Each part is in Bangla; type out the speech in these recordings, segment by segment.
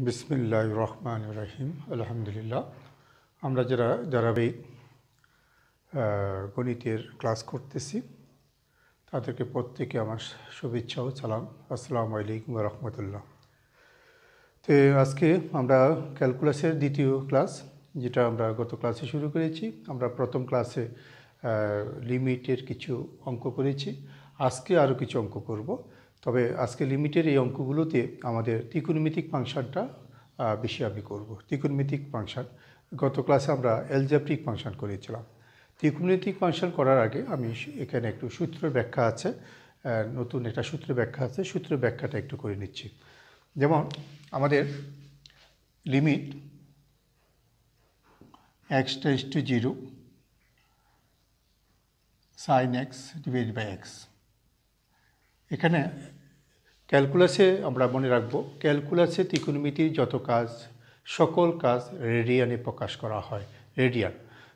বিসমিল্লাহির রহমানির রহিম। আলহামদুলিল্লাহ। আমরা যারা ধারাবাহিক গণিতের ক্লাস করতেছি তাদেরকে প্রত্যেকে আমার শুভেচ্ছা ও সালাম। আসসালামু আলাইকুম ওয়া রাহমাতুল্লাহ। তো আজকে আমরা ক্যালকুলাসের দ্বিতীয় ক্লাস, যেটা আমরা গত ক্লাসে শুরু করেছি। আমরা প্রথম ক্লাসে লিমিটের কিছু অঙ্ক করেছি। আজকে আরও কিছু অঙ্ক করব। তবে আজকে লিমিটের এই অঙ্কগুলোতে আমাদের ত্রিকোণমিতিক ফাংশনটা বেশি আমি করব। ত্রিকোণমিতিক ফাংশন, গত ক্লাসে আমরা অ্যালজেব্রিক ফাংশন করেছিলাম। ত্রিকোণমিতিক ফাংশন করার আগে আমি এখানে একটু সূত্রের ব্যাখ্যা আছে, নতুন একটা সূত্রের ব্যাখ্যা আছে, সূত্রের ব্যাখ্যাটা একটু করে নিচ্ছি। যেমন আমাদের limit x tends to 0 sin x divided by x। এখানে ক্যালকুলাসে আমরা মনে রাখবো, ক্যালকুলাসে ত্রিকোণমিতির যত কাজ, সকল কাজ রেডিয়ানে প্রকাশ করা হয়, রেডিয়ান।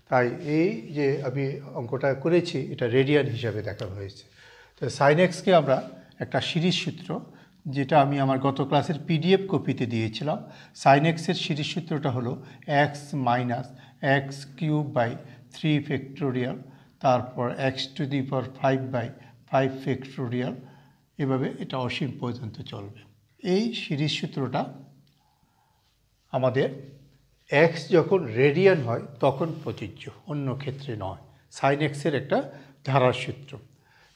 তাই এই যে আমি অঙ্কটা করেছি এটা রেডিয়ান হিসাবে দেখানো হয়েছে। তো সাইন এক্সকে আমরা একটা সিরিজ সূত্র, যেটা আমি আমার গত ক্লাসের পিডিএফ কপিতে দিয়েছিলাম। সাইন এক্সের সিরিজ সূত্রটা হলো x minus x cube by 3 factorial, তারপর x to the power 5 by 5 factorial, এভাবে এটা অসীম পর্যন্ত চলবে। এই সিরিজ সূত্রটা আমাদের এক্স যখন রেডিয়ান হয় তখন প্রযোজ্য, অন্য ক্ষেত্রে নয়। সাইন এক্সের একটা ধারার সূত্র।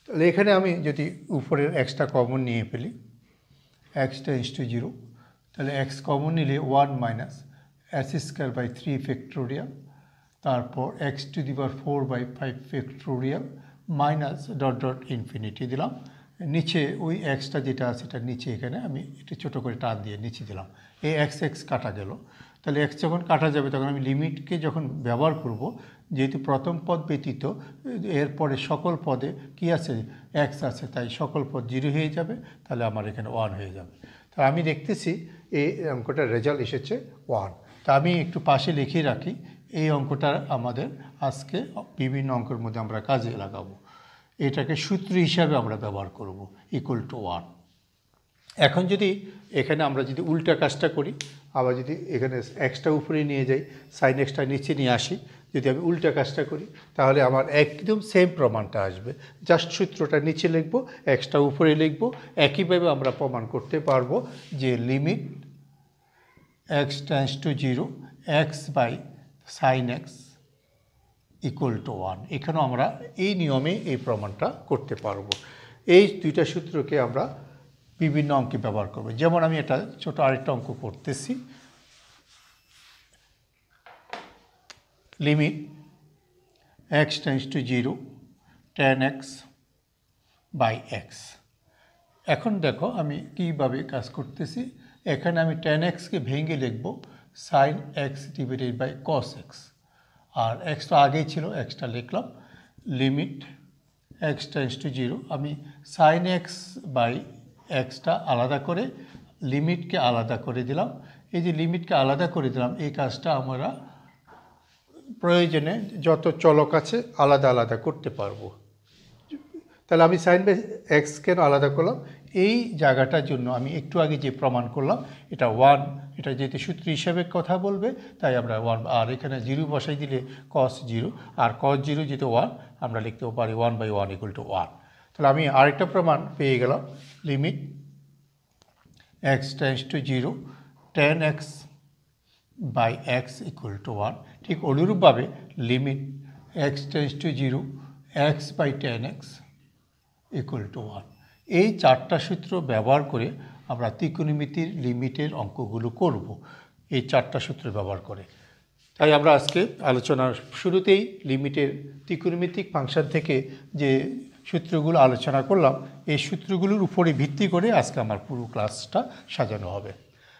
তাহলে এখানে আমি যদি উপরের এক্সটা কমন নিয়ে ফেলি, এক্স টেন্ডস টু 0, তাহলে এক্স কমন নিলে 1 minus s square by 3 factorial, তারপর x to the power 4 by 5 factorial minus dot dot infinity দিলাম। নিচে ওই এক্সটা যেটা আছে এটা নিচে, এখানে আমি একটু ছোটো করে টান দিয়ে নিচে দিলাম। এই এক্স এক্স কাটা গেল। তাহলে এক্স যখন কাটা যাবে তখন আমি লিমিটকে যখন ব্যবহার করব, যেহেতু প্রথম পদ ব্যতীত এরপরে সকল পদে কি আছে, এক্স আছে, তাই সকল পদ 0 হয়ে যাবে। তাহলে আমার এখানে 1 হয়ে যাবে। তা আমি দেখতেছি এই অঙ্কটার রেজাল্ট এসেছে 1। তা আমি একটু পাশে লিখে রাখি, এই অঙ্কটা আমাদের আজকে বিভিন্ন অঙ্কের মধ্যে আমরা কাজে লাগাবো। এটাকে সূত্র হিসাবে আমরা ব্যবহার করব, ইকুয়াল টু 1। এখন যদি এখানে আমরা যদি উল্টা কাজটা করি, আবার যদি এখানে এক্সটা উপরে নিয়ে যাই, সাইন এক্সটা নিচে নিয়ে আসি, যদি আমি উল্টা কাজটা করি তাহলে আমার একদম সেম প্রমাণটা আসবে। জাস্ট সূত্রটা নিচে লিখব, এক্সটা উপরে লিখব। একইভাবে আমরা প্রমাণ করতে পারবো যে limit x tends to 0 x by sine x equal to 1। এখানেও আমরা এই নিয়মে এই প্রমাণটা করতে পারবো। এই দুইটা সূত্রকে আমরা বিভিন্ন অঙ্কে ব্যবহার করব। যেমন আমি এটা ছোট আরেকটা অঙ্ক করতেছি, limit x tends to 0 tan x by x. এখন দেখো আমি কীভাবে কাজ করতেছি। এখানে আমি tan x-কে ভেঙে লিখব sine x divided by cos x, আর এক্স তো আগেই ছিল, এক্সটা লিখলাম। লিমিট এক্স টেন্ডস টু 0, আমি সাইন এক্স বাই এক্সটা আলাদা করে লিমিটকে আলাদা করে দিলাম। এই যে লিমিটকে আলাদা করে দিলাম, এই কাজটা আমরা প্রয়োজনে যত চলক আছে আলাদা আলাদা করতে পারবো। তাহলে আমি সাইন বাই এক্স কেন আলাদা করলাম, এই জায়গাটার জন্য আমি একটু আগে যে প্রমাণ করলাম এটা 1, এটা যেহেতু সূত্র হিসাবে কথা বলবে তাই আমরা 1, আর এখানে 0 বসাই দিলে cos 0, আর cos 0 যেহেতু 1 আমরা লিখতেও পারি 1/1 ইকুয়াল টু 1। তাহলে আমি আরেকটা প্রমাণ পেয়ে গেলাম, limit x tends to 0 tan x by x equal to 1। ঠিক অনুরূপভাবে limit x tends to 0 x by tan x equal to 1। এই চারটা সূত্র ব্যবহার করে আমরা ত্রিকোণমিতির লিমিটের অঙ্কগুলো করব, এই চারটা সূত্র ব্যবহার করে। তাই আমরা আজকে আলোচনার শুরুতেই লিমিটের ত্রিকোণমিতিক ফাংশন থেকে যে সূত্রগুলো আলোচনা করলাম, এই সূত্রগুলোর উপরে ভিত্তি করে আজকে আমার পুরো ক্লাসটা সাজানো হবে।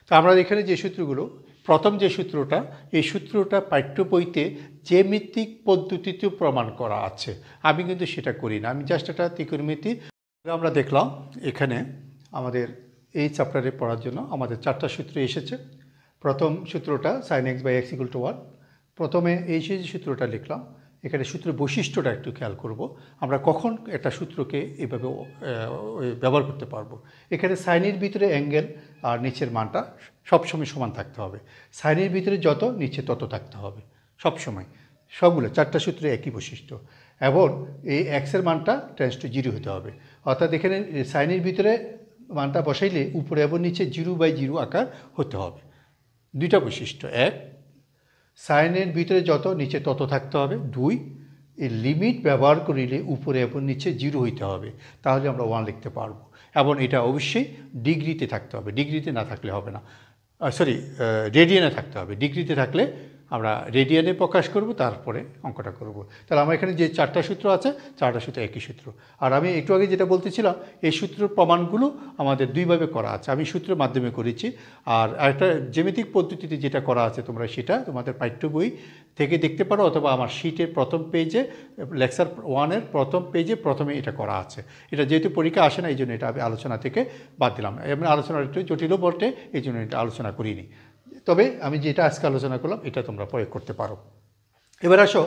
তা আমরা এখানে যে সূত্রগুলো, প্রথম যে সূত্রটা, এই সূত্রটা পাঠ্য বইতে জ্যামিতিক পদ্ধতিতেও প্রমাণ করা আছে, আমি কিন্তু সেটা করি না। আমি জাস্ট একটা ত্রিকোণমিতি আমরা দেখলাম। এখানে আমাদের এই চ্যাপ্টারে পড়ার জন্য আমাদের চারটা সূত্র এসেছে। প্রথম সূত্রটা sine x by x equal to 1। প্রথমে এই সূত্রটা লিখলাম, এখানে সূত্রের বৈশিষ্ট্যটা একটু খেয়াল করব। আমরা কখন একটা সূত্রকে এভাবে ব্যবহার করতে পারবো। এখানে সাইনের ভিতরে অ্যাঙ্গেল আর নিচের মানটা সবসময় সমান থাকতে হবে। সাইনের ভিতরে যত, নিচে তত থাকতে হবে সবসময়। সবগুলো 4টা সূত্রে একই বৈশিষ্ট্য। এবং এই এক্সের মানটা টেন্ডস টু 0 হতে হবে। অর্থাৎ এখানে সাইনের ভিতরে মানটা বসাইলে উপরে এবং নিচে 0/0 আকার হতে হবে। 2টা বৈশিষ্ট্য। 1, সাইনের ভিতরে যত, নিচে তত থাকতে হবে। 2, এই লিমিট ব্যবহার করিলে উপরে এবং নিচে 0 হইতে হবে, তাহলে আমরা 1 লিখতে পারবো। এবং এটা অবশ্যই ডিগ্রিতে থাকতে হবে, ডিগ্রিতে না থাকলে হবে না। রেডিয়ানে থাকতে হবে। ডিগ্রিতে থাকলে আমরা রেডিয়ানে প্রকাশ করব, তারপরে অঙ্কটা করব। তাহলে আমার এখানে যে 4টা সূত্র আছে, 4টা সূত্র একই সূত্র। আর আমি একটু আগে যেটা বলতেছিলাম, এই সূত্রের প্রমাণগুলো আমাদের 2ভাবে করা আছে। আমি সূত্রের মাধ্যমে করেছি, আর একটা জ্যামিতিক পদ্ধতিতে যেটা করা আছে তোমরা সেটা তোমাদের পাঠ্য বই থেকে দেখতে পারো, অথবা আমার শীটের প্রথম পেজে, লেকচার 1-এর প্রথম পেজে প্রথমে এটা করা আছে। এটা যেহেতু পরীক্ষা আসে না, এই জন্য এটা আমি আলোচনা থেকে বাদ দিলাম। এমনি আলোচনা একটু জটিলও বটে, এই জন্য এটা আলোচনা করিনি। তবে আমি যেটা আজকে আলোচনা করলাম এটা তোমরা প্রয়োগ করতে পারো। এবার আসো,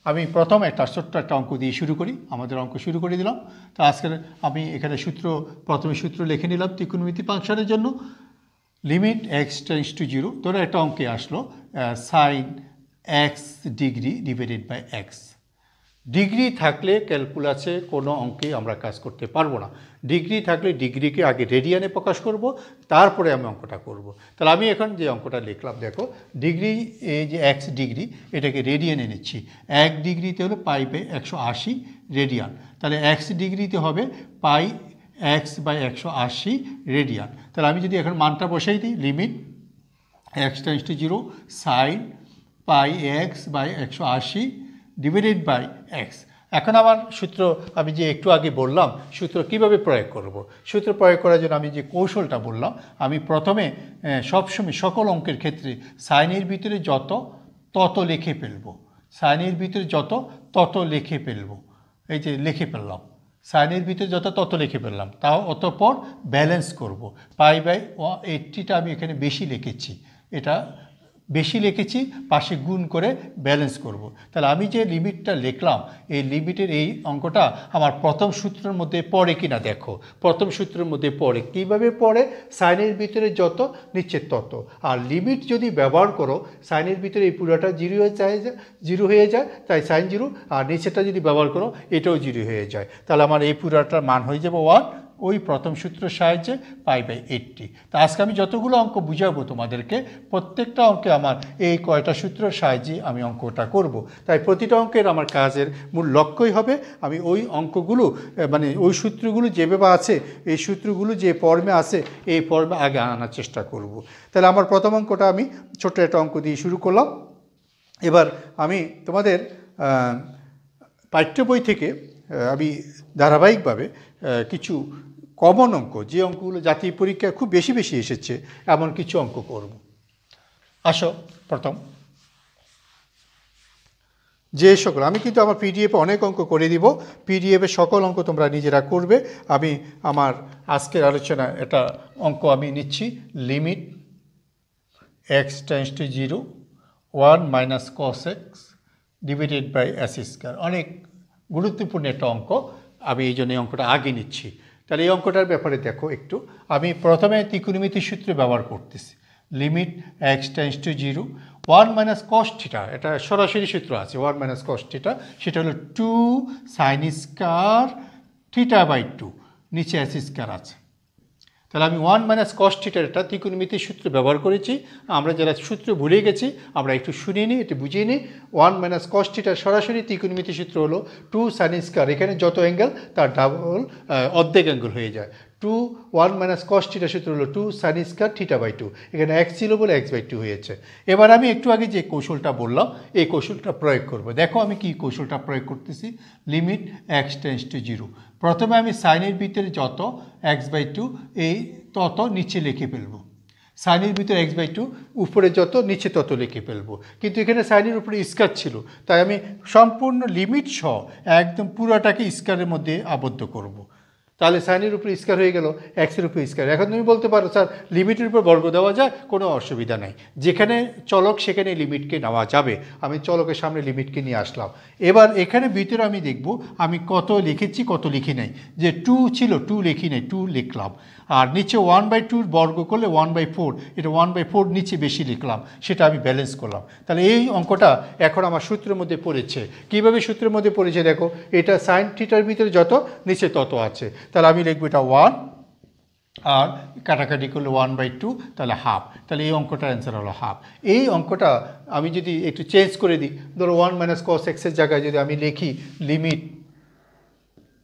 আমি প্রথম একটা ছোট্ট একটা অঙ্ক দিয়ে শুরু করি। আমাদের অঙ্ক শুরু করে দিলাম। তো আজকে আমি এখানে প্রথমে সূত্র লিখে নিলাম ত্রিকোণমিতি ফাংশনের জন্য। লিমিট এক্স টেন্ডস টু 0, ধরো একটা অঙ্কে আসলো sine x degree divided by x. Degree থাকলে ক্যালকুলাসে কোনো অঙ্কে আমরা কাজ করতে পারবো না। ডিগ্রি থাকলে ডিগ্রিকে আগে রেডিয়ানে প্রকাশ করব, তারপরে আমি অঙ্কটা করব। তাহলে আমি এখন যে অঙ্কটা লিখলাম, দেখো ডিগ্রি, এই যে এক্স ডিগ্রি, এটাকে রেডিয়ানে নিচ্ছি। 1 ডিগ্রিতে হলো π/180 রেডিয়ান। তাহলে এক্স ডিগ্রিতে হবে π/180 রেডিয়ান। তাহলে আমি যদি এখন মানটা বসাই দিই, limit x tends to 0 sine πx/180 divided by x. এখন আমার সূত্র আমি যে একটু আগে বললাম, সূত্র কিভাবে প্রয়োগ করব। সূত্র প্রয়োগ করার জন্য আমি যে কৌশলটা বললাম, আমি প্রথমে সবসময় সকল অঙ্কের ক্ষেত্রে সাইনের ভিতরে যত, তত লিখে ফেলব। সাইনের ভিতরে যত, তত লিখে ফেলব। এই যে লিখে ফেললাম, সাইনের ভিতরে যত, তত লিখে ফেললাম। তাও অতঃপর ব্যালেন্স করব। π/80টা আমি এখানে বেশি লিখেছি, এটা বেশি লিখেছি, পাশে গুণ করে ব্যালেন্স করব। তাহলে আমি যে লিমিটটা লিখলাম, এই লিমিটের এই অঙ্কটা আমার প্রথম সূত্রের মধ্যে পড়ে কিনা দেখো। প্রথম সূত্রের মধ্যে পড়ে। কীভাবে পড়ে? সাইনের ভিতরে যত, নিচে তত। আর লিমিট যদি ব্যবহার করো, সাইনের ভিতরে এই পুরোটা 0 হয়ে যায়, তাই সাইন 0। আর নিচেটা যদি ব্যবহার করো, এটাও 0 হয়ে যায়। তাহলে আমার এই পুরোটার মান হয়ে যাবে 1, ওই প্রথম সূত্রের সাহায্যে π/80। তা আজকে আমি যতগুলো অঙ্ক বুঝাবো তোমাদেরকে, প্রত্যেকটা অঙ্কে আমার এই কয়টা সূত্রের সাহায্যে আমি অঙ্কটা করব। তাই প্রতিটা অঙ্কের আমার কাজের মূল লক্ষ্যই হবে আমি ওই অঙ্কগুলো, মানে ওই সূত্রগুলো যেভাবে আছে, এই সূত্রগুলো যে ফর্মে আছে, এই ফর্মে আগে আনার চেষ্টা করব। তাহলে আমার প্রথম অঙ্কটা আমি ছোট্ট একটা অঙ্ক দিয়ে শুরু করলাম। এবার আমি তোমাদের পাঠ্য বই থেকে আমি ধারাবাহিকভাবে কিছু কমন অঙ্ক, যে অঙ্কগুলো জাতীয় পরীক্ষায় খুব বেশি বেশি এসেছে, এমন কিছু অঙ্ক করব। আসো, প্রথম যে সকল, আমি কিন্তু আমার পিডিএফে অনেক অঙ্ক করে দিব। পিডিএফে সকল অঙ্ক তোমরা নিজেরা করবে। আমি আমার আজকের আলোচনা একটা অঙ্ক আমি নিচ্ছি, limit x tends to 0 1 - cos x divided by s²। অনেক গুরুত্বপূর্ণ একটা অঙ্ক, আমি এই জন্য এই অঙ্কটা আগে নিচ্ছি। তাহলে এই অঙ্কটার ব্যাপারে দেখো একটু। আমি প্রথমে ত্রিকোণমিতির সূত্র ব্যবহার করতেছি। Limit x tends to 0 1 - cos θ, এটা সরাসরি সূত্র আছে। 1 - cos θ, সেটা হলো 2 sin² θ/2, নিচে s² আছে। তাহলে আমি 1 - cos θ এটা ত্রিকোণমিতির সূত্র ব্যবহার করেছি। আমরা যারা সূত্র ভুলে গেছি, আমরা একটু শুনিয়ে নিই, একটু বুঝিয়ে নিই। 1 - cos θ সরাসরি ত্রিকোণমিতির সূত্র হলো 2 sin², এখানে যত অ্যাঙ্গেল তার ডাবল, অর্ধেক অ্যাঙ্গেল হয়ে যায়। 1 - cos θ সূত্র হলো 2 sin² θ/2, এখানে x ছিল বলে x/2 হয়েছে। এবার আমি একটু আগে যে কৌশলটা বললাম, এই কৌশলটা প্রয়োগ করব। দেখো আমি কি কৌশলটা প্রয়োগ করতেছি। লিমিট এক্স টেন্ডস টু 0, প্রথমে আমি সাইনের ভিতরে যত, x/2, এই তত নিচে লিখে ফেলবো। সাইনের ভিতরে x/2, উপরে যত, নিচে তত লিখে ফেলবো। কিন্তু এখানে সাইনের উপরে স্কয়ার ছিল, তাই আমি সম্পূর্ণ লিমিট সহ একদম পুরোটাকে স্কয়ারের মধ্যে আবদ্ধ করব। তাহলে সাইনের উপর স্কয়ার হয়ে গেল, এক্সের উপর স্কয়ার। এখন তুমি বলতে পারো স্যার লিমিটের উপর বর্গ দেওয়া যায়, কোনো অসুবিধা নাই, যেখানে চলক সেখানে লিমিটকে নেওয়া যাবে। আমি চলকের সামনে লিমিটকে নিয়ে আসলাম। এবার এখানে ভিতরে আমি দেখব আমি কত লিখেছি কত লিখি নাই। যে 2 ছিল 2 লিখি নাই, 2 লিখলাম। আর নিচে 1/2 বর্গ করলে 1/4, এটা 1/4 নিচে বেশি লিখলাম, সেটা আমি ব্যালেন্স করলাম। তাহলে এই অঙ্কটা এখন আমার সূত্রের মধ্যে পড়েছে। কীভাবে সূত্রের মধ্যে পড়েছে দেখো, এটা সাইন থিটার ভিতরে যত নিচে তত আছে। তাহলে আমি লিখবো এটা 1 আর কাটাকাটি করলে 1/2, তাহলে হাফ। তাহলে এই অঙ্কটার অ্যান্সার হলো হাফ। এই অঙ্কটা আমি যদি একটু চেঞ্জ করে দিই, ধরো 1 - cos x এর জায়গায় যদি আমি লিখি লিমিট,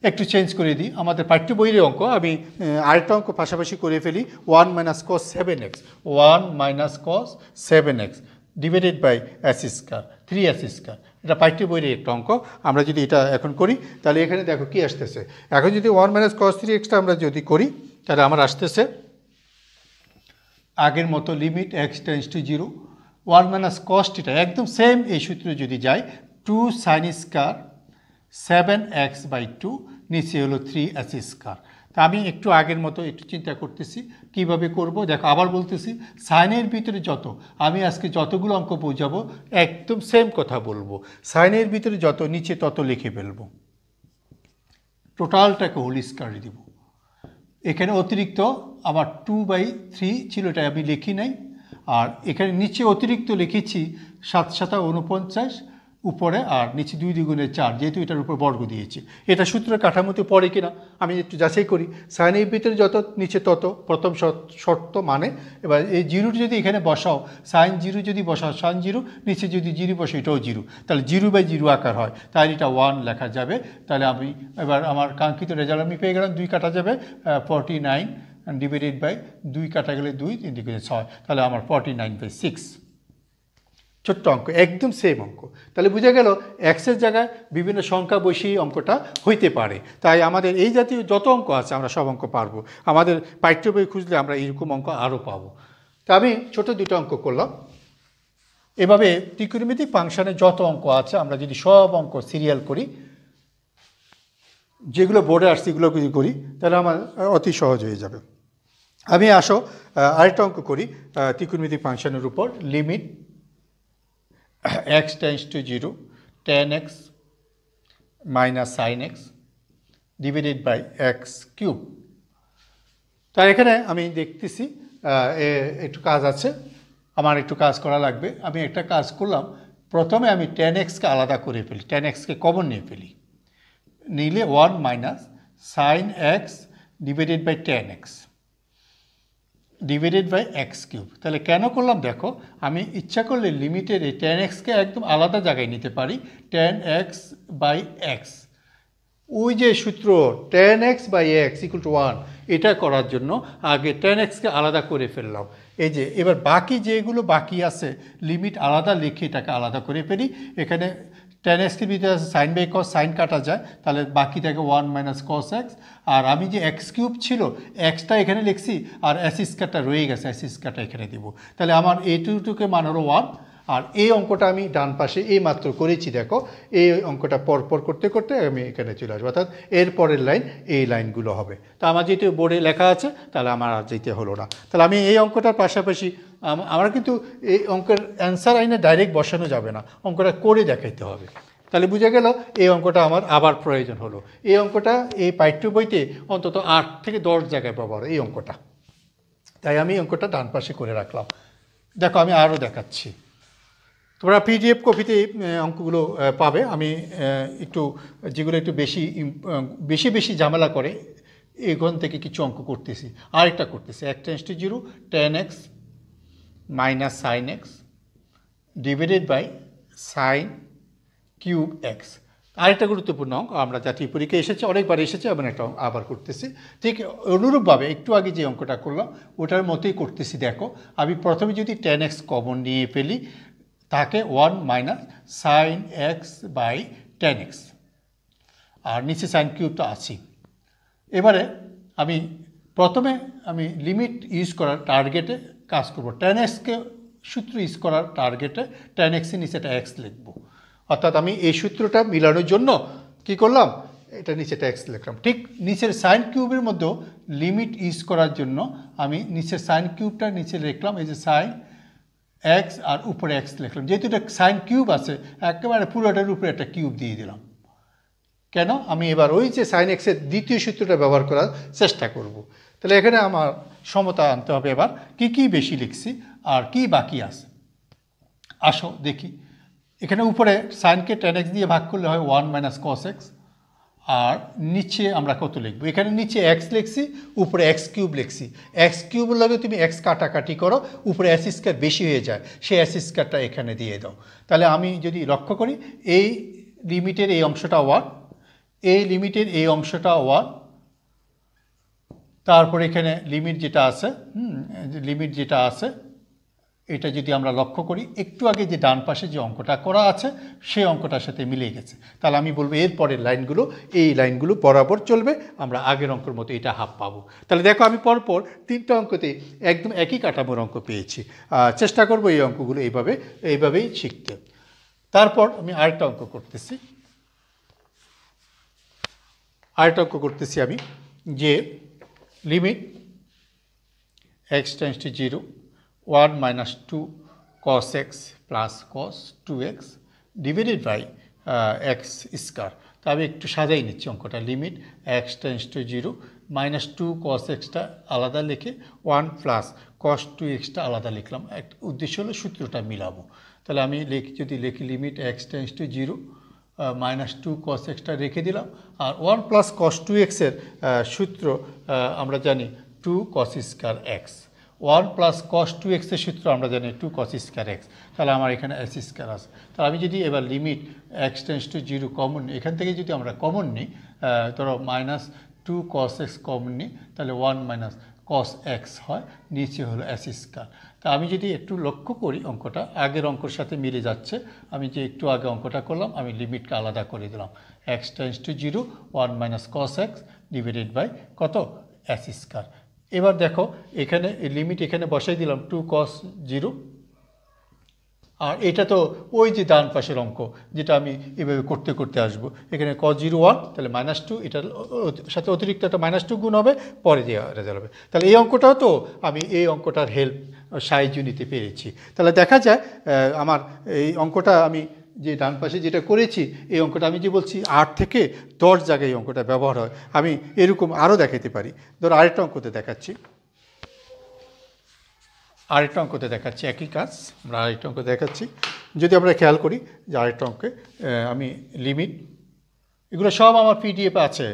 একটু চেঞ্জ করে দিই, আমাদের পাঠ্য বইয়ের অঙ্ক আমি আরেকটা অঙ্ক পাশাপাশি করে ফেলি। 1 - cos 7x, 1 - cos 7x divided by s square, 3s square. এটা পাঠ্য বইয়ের একটা অঙ্ক। আমরা যদি এটা এখন করি তাহলে এখানে দেখো কি আসতেছে। এখন যদি 1 - cos 3xটা আমরা যদি করি তাহলে আমার আসতেছে আগের মতো limit x tends to 0, 1 - cos theta একদম সেম এই সূত্রে যদি যাই, 2 sin স্কয়ার 7x/2 নিচে হলো 3s স্কয়ার। তা আমি একটু আগের মতো একটু চিন্তা করতেছি কিভাবে করব। দেখো আবার বলতেছি, সাইনের ভিতরে যত, আমি আজকে যতগুলো অঙ্ক বোঝাবো একদম সেম কথা বলবো। সাইনের ভিতরে যত নিচে তত লিখে ফেলবো, টোটালটাকে হোল স্কয়ার দিব। এখানে অতিরিক্ত আমার 2/3 ছিল, এটা আমি লিখি নাই। আর এখানে নিচে অতিরিক্ত লিখেছি 7 × 7 = 49, উপরে আর নিচে 2 × 2 = 4, যেহেতু এটার উপর বর্গ দিয়েছি। এটা সূত্রের কাঠামোতে পড়ে কিনা আমি একটু যাচাই করি। সাইনের ভিতরে যত নিচে তত প্রথম শর্ত মানে, এবার এই 0 যদি এখানে বসাও, সাইন 0 যদি বসাও সাইন 0, নিচে যদি 0 বসে এটাও 0, তাহলে 0/0 আকার হয়, তাহলে এটা 1 লেখা যাবে। তাহলে আমি এবার আমার কাঙ্ক্ষিত রেজাল্ট আমি পেয়ে গেলাম। 2 কাটা যাবে 49 ডিভাইডেড বাই 2 কাটা গেলে 2, 3 × 6, তাহলে আমার 49/6। ছোট্ট অঙ্ক, একদম সেম অঙ্ক। তাহলে বোঝা গেল এক্সের জায়গায় বিভিন্ন সংখ্যা বসিয়ে অঙ্কটা হইতে পারে। তাই আমাদের এই জাতীয় যত অঙ্ক আছে আমরা সব অঙ্ক পারবো। আমাদের পাঠ্য বই খুঁজলে আমরা এরকম অঙ্ক আরও পাবো। তা আমি ছোট 2টা অঙ্ক করলাম। এভাবে ত্রিকোণমিতিক ফাংশনে যত অঙ্ক আছে আমরা যদি সব অঙ্ক সিরিয়াল করি, যেগুলো বোর্ডে আসছে এগুলো যদি করি তাহলে আমার অতি সহজ হয়ে যাবে। আমি আসো আরেকটা অঙ্ক করি ত্রিকোণমিতিক ফাংশনের উপর। Limit x tends to 0, tan x - sin x divided by x³ তাই এখানে আমি দেখতেছি একটু কাজ আছে, আমার একটু কাজ করা লাগবে। আমি একটা কাজ করলাম, প্রথমে আমি tan x-কে আলাদা করে ফেলি, tan x-কে কমন নিয়ে ফেলি, নিলে 1 - sin x divided by tan x divided by x³। তাহলে কেন করলাম দেখো, আমি ইচ্ছা করলে লিমিটের এই tan x-কে একদম আলাদা জায়গায় নিতে পারি, tan x/x। ওই যে সূত্র tan x/x = 1, এটা করার জন্য আগে tan x-কে আলাদা করে ফেললাম। এই যে এবার বাকি যেগুলো বাকি আছে লিমিট আলাদা লিখে এটাকে আলাদা করে ফেলি। এখানে tan x-কে ভিতরে আছে sin/cos, সাইন কাটা যায়, তাহলে বাকি থাকে 1 - cos x। আর আমি যে x³ ছিল, xটা এখানে লিখছি আর s² রয়ে গেছে, s² এখানে দিব। তাহলে আমার এইটুকে মান হলো 1। আর এই অঙ্কটা আমি ডান পাশে এই মাত্র করেছি, দেখো এই অঙ্কটা পরপর করতে করতে আমি এখানে চলে আসবো, অর্থাৎ এর পরের লাইন এই লাইনগুলো হবে। তা আমার যেহেতু বোর্ডে লেখা আছে তাহলে আমার আর যেতে হলো না। তাহলে আমি এই অঙ্কটার পাশাপাশি আমার কিন্তু এই অঙ্কের অ্যান্সার আইনে ডাইরেক্ট বসানো যাবে না, অঙ্কটা করে দেখাইতে হবে। তাহলে বুঝে গেল এই অঙ্কটা আমার আবার প্রয়োজন হলো। এই অঙ্কটা এই পাঠ্য বইতে অন্তত 8 থেকে 10 জায়গায় পাবো এই অঙ্কটা, তাই আমি অঙ্কটা ডান পাশে করে রাখলাম। দেখো আমি আরও দেখাচ্ছি, তোমরা PDF কপিতে অঙ্কগুলো পাবে। আমি একটু যেগুলো একটু বেশি ঝামেলা করে এখান থেকে কিছু অঙ্ক করতেছি। আরেকটা করতেছি, x tends to 0, tan x - sin x divided by sin³ x। আরেকটা গুরুত্বপূর্ণ অঙ্ক, আমরা জাতীয় পরীক্ষায় এসেছে, অনেকবার এসেছে, এবং একটা আবার করতেছি। ঠিক অনুরূপভাবে একটু আগে যে অঙ্কটা করলাম ওটার মতোই করতেছি। দেখো আমি প্রথমে যদি tan x কমন নিয়ে ফেলি, তাকে 1 - sin x/tan x, আর নিচে sin³ তো আছি। এবারে আমি প্রথমে লিমিট ইউজ করার টার্গেটে কাজ করব। tan x-কে সূত্র ইউজ করার টার্গেটে tan x-এর নিচে একটা x লিখব। অর্থাৎ আমি এই সূত্রটা মিলানোর জন্য কি করলাম, এটা নিচেটা এক্স লিখলাম। ঠিক নিচের সাইন কিউবের মধ্যেও লিমিট ইউজ করার জন্য আমি নিচের সাইন কিউবটা নিচে লিখলাম, এই যে সাইন এক্স আর উপরে এক্স লিখলাম। যেহেতু এটা সাইন কিউব আছে একেবারে পুরোটার উপরে একটা কিউব দিয়ে দিলাম। কেন? আমি এবার ওই যে সাইন এক্সের দ্বিতীয় সূত্রটা ব্যবহার করার চেষ্টা করব। তাহলে এখানে আমার সমতা আনতে হবে। এবার কি বেশি লিখছি আর কি বাকি আছে আসো দেখি। এখানে উপরে সাইনকে টেন এক্স দিয়ে ভাগ করলে হয় 1 মাইনাস কস এক্স, আর নিচে আমরা কত লিখবো? এখানে নিচে এক্স লিখছি, উপরে এক্স কিউব লিখছি। এক্স কিউব লাগে তুমি এক্স কাটাকাটি করো, উপরে এস স্কয়ার বেশি হয়ে যায়, সেই এস স্কয়ারটা এখানে দিয়ে দাও। তাহলে আমি যদি লক্ষ্য করি এই লিমিটের এই অংশটা 1, এই লিমিটের এই অংশটা 1, তারপরে এখানে লিমিট যেটা আছে লিমিট যেটা আছে এটা যদি আমরা লক্ষ্য করি একটু আগে যে ডান পাশে যে অঙ্কটা করা আছে সেই অঙ্কটার সাথে মিলে গেছে। তাহলে আমি বলবো এরপরের লাইনগুলো এই লাইনগুলো বরাবর চলবে, আমরা আগের অঙ্কের মতো এটা হাফ পাবো। তাহলে দেখো আমি পরপর 3টা অঙ্কতে একদম একই কাঠামোর অঙ্ক পেয়েছি। চেষ্টা করব এই অঙ্কগুলো এইভাবেই শিখতে। তারপর আমি আরেকটা অঙ্ক করতেছি। আমি যে limit x tends to 0 1 minus 2 cos x plus cos 2x divided by x square. তা আমি একটু সাজাই নিচ্ছি অঙ্কটা। Limit x tends to 0 minus 2 cos xটা আলাদা লিখে 1 প্লাস cos 2xটা আলাদা লিখলাম। একটা উদ্দেশ্য হলো সূত্রটা মিলাবো। তাহলে আমি যদি লিখি limit x tends to 0 minus 2 cos xটা রেখে দিলাম, আর 1 প্লাস cos 2xের সূত্র আমরা জানি 2 cos square x. 1 plus cos 2x এর সূত্র আমরা জানি 2 cos স্কয়ার এক্স। তাহলে আমার এখানে এস স্কয়ার আছে। তাহলে আমি যদি এবার limit x tends to 0 common নিই, এখান থেকে যদি আমরা কমন নিই, ধরো মাইনাস 2 cos x কমন নিই, তাহলে 1 মাইনাস cos x হয়, নিচে হলো এস স্কয়ার। তা আমি যদি একটু লক্ষ্য করি অঙ্কটা আগের অঙ্কর সাথে মিলে যাচ্ছে। আমি যে একটু আগে অঙ্কটা করলাম আমি লিমিটকে আলাদা করে দিলাম, x tends to 0 1 minus cos x divided by কত এস স্কয়ার। এবার দেখো এখানে লিমিট এখানে বসাই দিলাম 2 cos 0, আর এটা তো ওই যে ডান পাশের অঙ্ক যেটা আমি এভাবে করতে করতে আসবো। এখানে cos 0 1, তাহলে মাইনাস 2, এটার সাথে অতিরিক্ত একটা মাইনাস 2 গুণ হবে, পরে দিয়ে রেজাল্ট হবে। তাহলে এই অঙ্কটাও তো আমি এই অঙ্কটার হেল্প সাহায্য নিতে পেরেছি। তাহলে দেখা যায় আমার এই অঙ্কটা আমি যে ডান পাশে যেটা করেছি এই অঙ্কটা আমি যে বলছি 8 থেকে 10 জায়গায় এই অঙ্কটা ব্যবহার হয়। আমি এরকম আরও দেখাতে পারি। ধরো আরেকটা অঙ্কতে দেখাচ্ছি, একই কাজ। আমরা আরেকটা অঙ্ক দেখাচ্ছি। যদি আমরা খেয়াল করি যে আরেকটা অঙ্কে আমি লিমিট, এগুলো সব আমার পিডিএফ আছে,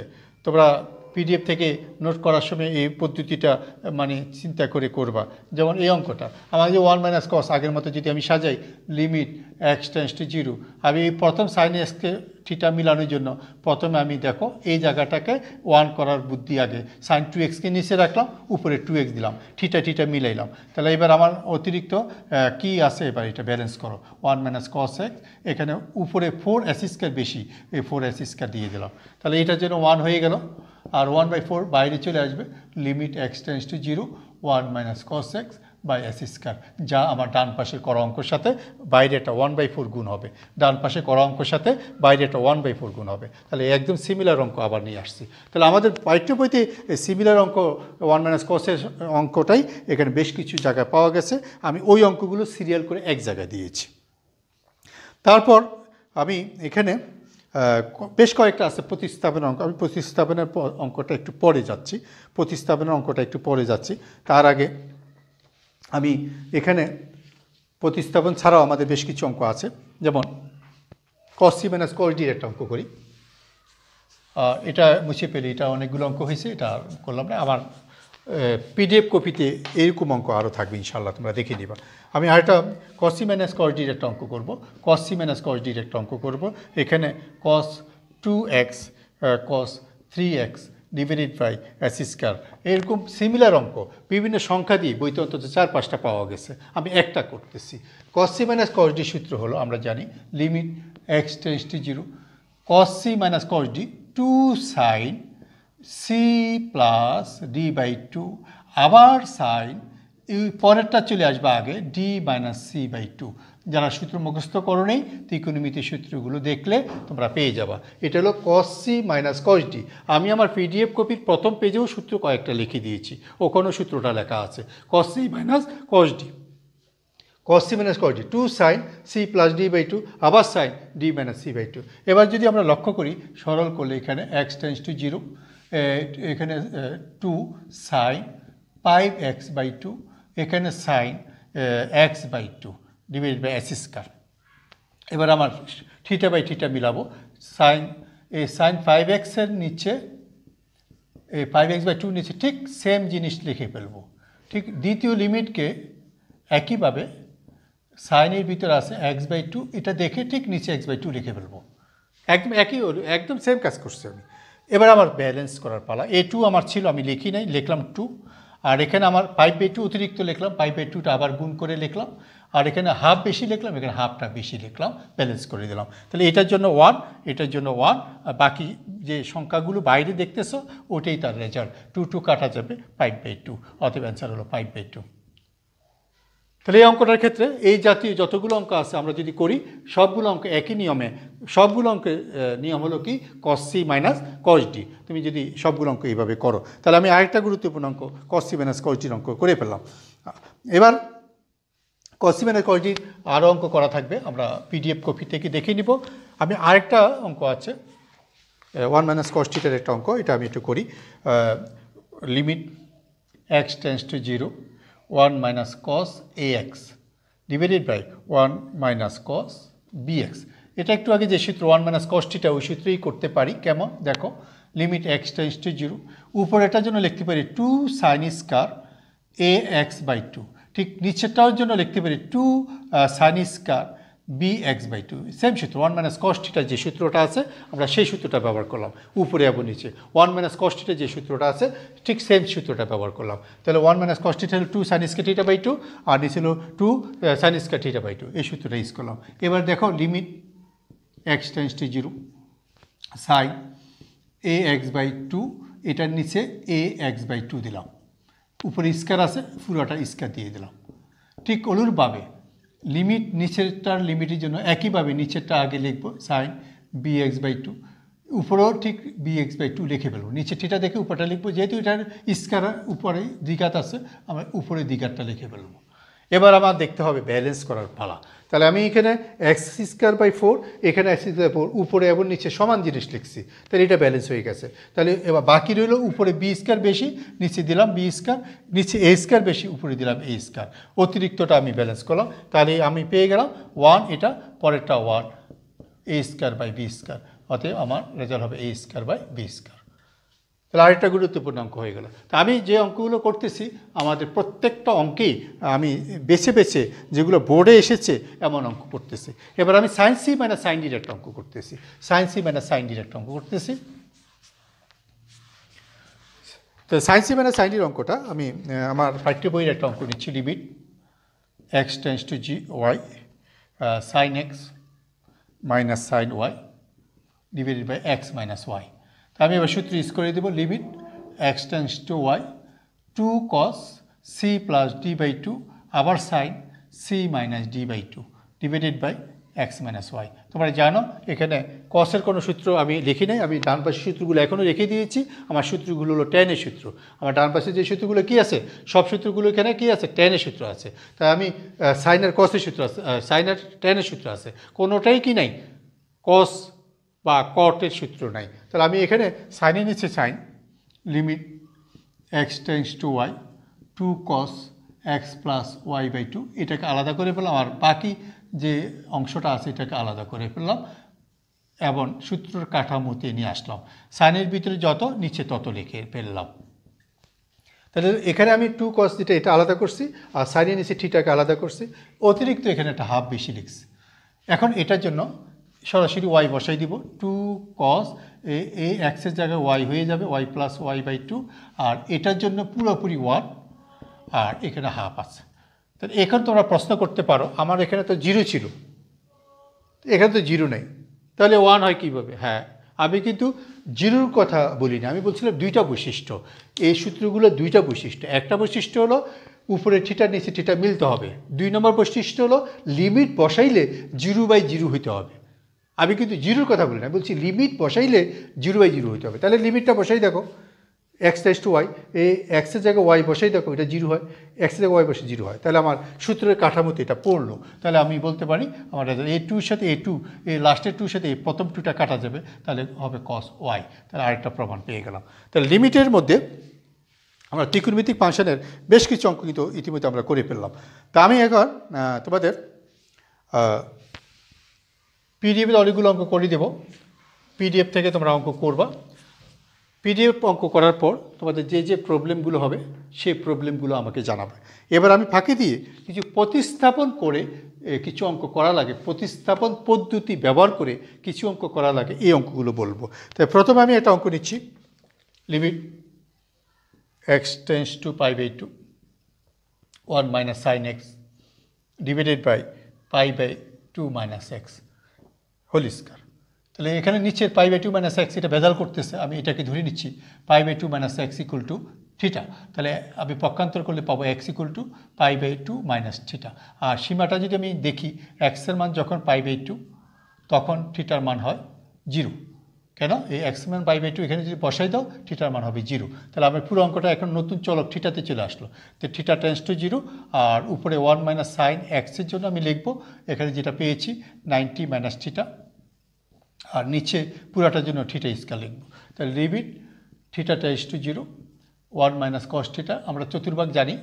তোমরা পিডিএফ থেকে নোট করার সময় এই পদ্ধতিটা মানে চিন্তা করে করবা। যেমন এই অঙ্কটা আমার যে 1 মাইনাস কস আগের মতো যদি আমি সাজাই, লিমিট এক্স টেন্ডস টু 0, আমি প্রথম সাইন এক্সকে থিটা মিলানোর জন্য প্রথমে আমি দেখো এই জায়গাটাকে 1 করার বুদ্ধি আগে সাইন 2xকে নিচে রাখলাম, উপরে 2x দিলাম, থিটা মিলাইলাম। তাহলে এবার আমার অতিরিক্ত কি আছে, এবার এটা ব্যালেন্স করো 1 মাইনাস কস এক্স, এখানে উপরে 4 এস স্কয়ার বেশি, এই 4 এস স্কয়ার দিয়ে দিলাম। তাহলে এটার জন্য 1 হয়ে গেল, আর 1/4 বাইরে চলে আসবে। Limit x tends to 0 1 minus cos x by S square, যা আমার ডান পাশের করা অঙ্কের সাথে বাইরে একটা 1/4 গুণ হবে, ডান পাশে করা অঙ্কের সাথে বাইরে একটা 1/4 গুণ হবে। তাহলে একদম সিমিলার অঙ্ক আবার নিয়ে আসছি। তাহলে আমাদের পাঠ্য বইতে সিমিলার অঙ্ক 1 মাইনাস কসের অঙ্কটাই এখানে বেশ কিছু জায়গায় পাওয়া গেছে। আমি ওই অঙ্কগুলো সিরিয়াল করে এক জায়গায় দিয়েছি। তারপর আমি এখানে বেশ কয়েকটা আছে প্রতিস্থাপনের অঙ্ক। আমি প্রতিস্থাপনের অঙ্কটা একটু পরে যাচ্ছি। তার আগে আমি এখানে প্রতিস্থাপন ছাড়াও আমাদের বেশ কিছু অঙ্ক আছে, যেমন cos c minus cos d একটা অঙ্ক করি। এটা মুছে পেলে, এটা অনেকগুলো অঙ্ক হয়েছে, এটা করলাম না। আমার পিডিএফ কপিতে এরকম অঙ্ক আরও থাকবে ইনশাল্লাহ, তোমরা দেখে নিবা। আমি আরেকটা cos c minus cos d একটা অঙ্ক করব। cos c minus cos d একটা অঙ্ক করব। এখানে cos 2x cos 3x divided by S square, এরকম সিমিলার অঙ্ক বিভিন্ন সংখ্যা দিয়ে বইতে অন্তত 4-5টা পাওয়া গেছে। আমি একটা করতেছি। cos c minus cos d সূত্র হলো আমরা জানি limit x tends to 0 cos c minus cos d 2 sin c plus D by 2, আবার সাইন, এই পরেরটা চলে আসবে আগে, ডি মাইনাস সি বাই 2। যারা সূত্র মুখস্থ করো নেই ত্রিকোণমিতির সূত্রগুলো দেখলে তোমরা পেয়ে যাবা। এটা হলো cos c minus cos d। আমি আমার পিডিএফ কপির প্রথম পেজেও সূত্র কয়েকটা লিখে দিয়েছি, ওখানেও সূত্রটা লেখা আছে cos c minus cos d। cos c minus cos d 2 sin c plus d by 2 আবার sin d minus c by 2। এবার যদি আমরা লক্ষ্য করি সরল করলে এখানে x টেন্ডস টু 0, এখানে 2 sin 5x বাই 2, এখানে sin x by 2 divided by s square. এবার আমার থিটা বাই থিটা মিলাবো, sin 5x এর নিচে 5x বাই 2 নিচে ঠিক সেম জিনিস লিখে ফেলবো। ঠিক দ্বিতীয় লিমিটকে একইভাবে সাইনের ভিতরে আছে x বাই 2, এটা দেখে ঠিক নিচে x বাই 2 লিখে ফেলবো। একদম একই, একদম সেম কাজ করছে আমি। এবার আমার ব্যালেন্স করার পালা। a2 আমার ছিল, আমি লিখি নাই, লিখলাম 2। আর এখানে আমার 5/2 অতিরিক্ত লিখলাম, 5/2টা আবার গুণ করে লিখলাম। আর এখানে হাফ বেশি লিখলাম, এখানে হাফটা বেশি লিখলাম, ব্যালেন্স করে দিলাম। তাহলে এটার জন্য 1, এটার জন্য 1, আর বাকি যে সংখ্যাগুলো বাইরে দেখতেছো ওটাই তার রেজাল্ট। 2 কাটা যাবে 5/2, অতএব অ্যান্সার হলো 5/2। তাহলে এই অঙ্কটার ক্ষেত্রে এই জাতীয় যতগুলো অঙ্ক আছে আমরা যদি করি সবগুলো অঙ্ক একই নিয়মে, সবগুলো অঙ্কের নিয়ম হলো কি cos c minus cos d। তুমি যদি সবগুলো অঙ্ক এইভাবে করো তাহলে আমি আরেকটা গুরুত্বপূর্ণ অঙ্ক cos c minus cos d অঙ্ক করে ফেললাম। এবার cos c minus cos d আরও অঙ্ক করা থাকবে, আমরা পিডিএফ কপি থেকে দেখে নিব। আমি আরেকটা অঙ্ক আছে 1 মাইনাস cos θ একটা অঙ্ক, এটা আমি একটু করি। Limit x tends to 0 1 minus cos ax divided by 1 minus cos bx। এটা একটু আগে যে সূত্র 1 minus cos θ ওই সূত্রেই করতে পারি। কেমন দেখো, লিমিট x টেন্ডস টু 0, উপরে এটার জন্য লিখতে পারি 2 sin স্কয়ার ax বাই 2, ঠিক নিচেরটার জন্য লিখতে পারি 2 sin square bx by 2। Same সূত্র 1 minus cos θ যে সূত্রটা আছে আমরা সেই সূত্রটা ব্যবহার করলাম উপরে এবং নিচে। 1 minus cos θ যে সূত্রটা আছে ঠিক সেম সূত্রটা ব্যবহার করলাম। তাহলে 1 minus cos θ হলো 2 sin স্কয়ার θ বাই 2, আর নিচে হলো 2 sin স্কয়ার θ বাই 2, এই সূত্রটা ইউজ করলাম। এবার দেখো limit x tends to 0 sin ax by 2, এটার নিচে ax বাই 2 দিলাম, উপরে স্কয়ার আছে পুরোটা স্কয়ার দিয়ে দিলাম। ঠিক অনুরূপভাবে লিমিট নিচেরটার লিমিটের জন্য একইভাবে নিচেরটা আগে লিখবো sin bx বাই 2, উপরেও ঠিক bx বাই 2 লিখে ফেলবো। নিচে থিটা দেখে উপরটা লিখবো, যেহেতু এটার স্কয়ার উপরে দ্বিঘাত আছে আমরা উপরে দ্বিঘাতটা লিখে ফেলবো। এবার আমার দেখতে হবে ব্যালেন্স করার পালা। তাহলে আমি এখানে x স্কয়ার বাই 4, এখানে x স্কয়ার 4, উপরে এবং নিচে সমান জিনিস লিখছি, তাহলে এটা ব্যালেন্স হয়ে গেছে। তাহলে এবার বাকি রইল উপরে b স্কয়ার বেশি, নিচে দিলাম b স্কয়ার, নিচে a স্কয়ার বেশি, উপরে দিলাম a স্কয়ার, অতিরিক্তটা আমি ব্যালেন্স করলাম। তাহলে আমি পেয়ে গেলাম 1, এটা পরেরটা 1 a square by b square, অতএব আমার রেজাল্ট হবে a square by b square. তাহলে আরেকটা গুরুত্বপূর্ণ অঙ্ক হয়ে গেল। তা আমি যে অঙ্কগুলো করতেছি আমাদের প্রত্যেকটা অঙ্কেই আমি বেছে বেছে যেগুলো বোর্ডে এসেছে এমন অঙ্ক করতেছি। এবার আমি সাইন সি মাইনাস সাইন ডির একটা অঙ্ক করতেছি, সাইন সি মাইনাস সাইন ডির একটা অঙ্ক করতেছি। তো সাইন সি মাইনাস সাইন ডির অঙ্কটা আমি আমার পাঠ্য বইয়ের একটা অঙ্ক নিচ্ছি। Limit x tends to gy sine x minus sine y divided by x minus y. আমি এবার সূত্র ইউজ করে দেব, limit x tends to y 2 cos c plus d by 2 আবার sine c minus d by 2 divided by x minus y. তোমরা জানো এখানে কসের কোনো সূত্র আমি লিখি নাই, আমি ডান পাশের সূত্রগুলো এখনও রেখে দিয়েছি। আমার সূত্রগুলো হলো টেনের সূত্র। আমার ডান পাশে যে সূত্রগুলো কী আছে সব সূত্রগুলো এখানে কী আছে টেনের সূত্র আছে। তাই আমি সাইনের কসের সূত্র আছে, সাইনের টেনের সূত্র আছে, কোনোটাই কি নাই কস বা কটের সূত্র নাই। তাহলে আমি এখানে সাইনের নিচে sine limit x tends to y 2 cos x plus Y by 2 এটাকে আলাদা করে ফেললাম, আর বাকি যে অংশটা আছে এটাকে আলাদা করে ফেললাম এবং সূত্রের কাঠামোতে নিয়ে আসলাম। সাইনের ভিতরে যত নিচে তত লিখে ফেললাম। তাহলে এখানে আমি 2 cos যেটা এটা আলাদা করছি, আর সাইনের নিচে থিটাকে আলাদা করছি, অতিরিক্ত এখানে একটা হাফ বেশি লিখছি। এখন এটার জন্য সরাসরি ওয়াই বসাই দিব, 2 cos এই এক্সের জায়গায় ওয়াই হয়ে যাবে ওয়াই প্লাস ওয়াই বাই 2, আর এটার জন্য পুরোপুরি 1 আর এখানে হাফ আছে। তাহলে এখন তোমরা প্রশ্ন করতে পারো আমার এখানে তো 0 ছিল, এখানে তো 0 নেই, তাহলে 1 হয় কীভাবে? হ্যাঁ, আমি কিন্তু 0-র কথা বলিনি, আমি বলছিলাম দুইটা বৈশিষ্ট্য। এই সূত্রগুলো দুইটা বৈশিষ্ট্য। একটা বৈশিষ্ট্য হলো উপরে থিটার নিচে থিটা মিলতে হবে। 2 নম্বর বৈশিষ্ট্য হলো লিমিট বসাইলে 0/0 হইতে হবে। আমি কিন্তু জিরোর কথা বলি না, বলছি লিমিট বসাইলে 0/0 হইতে হবে। তাহলে লিমিটটা বসাই দেখো, x টেন্ডস টু y, এই এক্সের জায়গায় y বসাই দেখো, এটা 0 হয়, এক্সের জায়গায় y বসে 0 হয়। তাহলে আমার সূত্রের কাঠামোতে এটা পড়লো। তাহলে আমি বলতে পারি আমার A2 এর সাথে A2, এই লাস্টের 2 সাথে এই প্রথম 2টা কাটা যাবে, তাহলে হবে cos y। তাহলে আরেকটা প্রমাণ পেয়ে গেলাম। তাহলে লিমিটের মধ্যে আমরা ত্রিকোণমিতিক ফাংশনের বেশ কিছু অঙ্ক কিন্তু ইতিমধ্যে আমরা করে ফেললাম। তা আমি এখন তোমাদের পিডিএফের অনেকগুলো অঙ্ক করে দেব, পিডিএফ থেকে তোমরা অঙ্ক করবা। পিডিএফ অঙ্ক করার পর তোমাদের যে যে প্রবলেমগুলো হবে সেই প্রবলেমগুলো আমাকে জানাবে। এবার আমি ফাঁকি দিয়ে কিছু প্রতিস্থাপন করে কিছু অঙ্ক করা লাগে, প্রতিস্থাপন পদ্ধতি ব্যবহার করে কিছু অঙ্ক করা লাগে, এই অঙ্কগুলো বলবো। তাই প্রথমে আমি একটা অঙ্ক নিচ্ছি, limit x tends to π/2 1 - sin x divided by π/2 - x whole square. তাহলে এখানে নিচের π/2 - x এটা ভেজাল করতেছে, আমি এটাকে ধরে নিচ্ছি π/2 - x = থিটা। তাহলে আমি পক্ষান্তর করলে পাবো x = π/2 - থিটা। আর সীমাটা যদি আমি দেখি, x এর মান যখন π/2 তখন থিটার মান হয় 0। কেন? এই x এর মান π/2 এখানে যদি বসাই দাও থিটার মান হবে 0। তাহলে আমার পুরো অঙ্কটা এখন নতুন চলক থিটাতে চলে আসলো। তো থিটা টেন্ডস টু 0, আর উপরে 1 - sin x এর জন্য আমি লিখবো এখানে যেটা পেয়েছি 90 - থিটা, আর নিচে পুরাটার জন্য থিটা স্কয়ার লিখব। তাহলে limit theta tends to 0 1 - cos theta, আমরা চতুর্ভাগ জানি,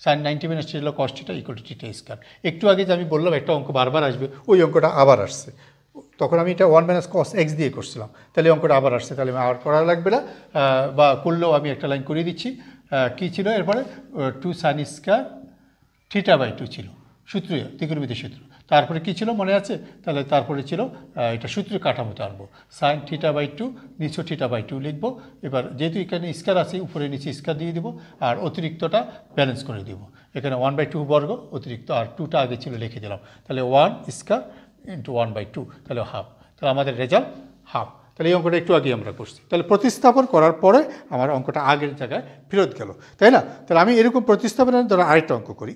sin 90 - থিটা হলো cos থিটা = থিটা স্কয়ার। একটু আগে যে আমি বললাম একটা অঙ্ক বারবার আসবে, ওই অঙ্কটা আবার আসছে, তখন আমি এটা 1 - cos x দিয়ে করছিলাম, তাহলে অঙ্কটা আবার আসছে, তাহলে আমি আবার করা লাগবে না, বা করলেও আমি একটা লাইন করে দিচ্ছি। কী ছিল এরপরে? 2 sin স্কয়ার θ/2 ছিল সূত্র, ত্রিকোণমিতির সূত্র। তারপরে কী ছিল মনে আছে? তাহলে তারপরে ছিল এটা সূত্রের কাঠামোতে আনবো, sin θ/2 নিচে θ/2 লিখবো। এবার যেহেতু এখানে স্কয়ার আছে, উপরে নিচে স্কয়ার দিয়ে দিব, আর অতিরিক্তটা ব্যালেন্স করে দিব। এখানে 1/2 বর্গ অতিরিক্ত, আর 2টা আগে ছিল লিখে দিলাম। তাহলে 1 স্কয়ার ইন্টু 1/2, তাহলে হাফ। তাহলে আমাদের রেজাল্ট হাফ। তাহলে এই অঙ্কটা একটু আগে আমরা করছি। তাহলে প্রতিস্থাপন করার পরে আমার অঙ্কটা আগের জায়গায় ফেরত গেল, তাই না? তাহলে আমি এরকম প্রতিস্থাপনের দ্বারা আরেকটা অঙ্ক করি,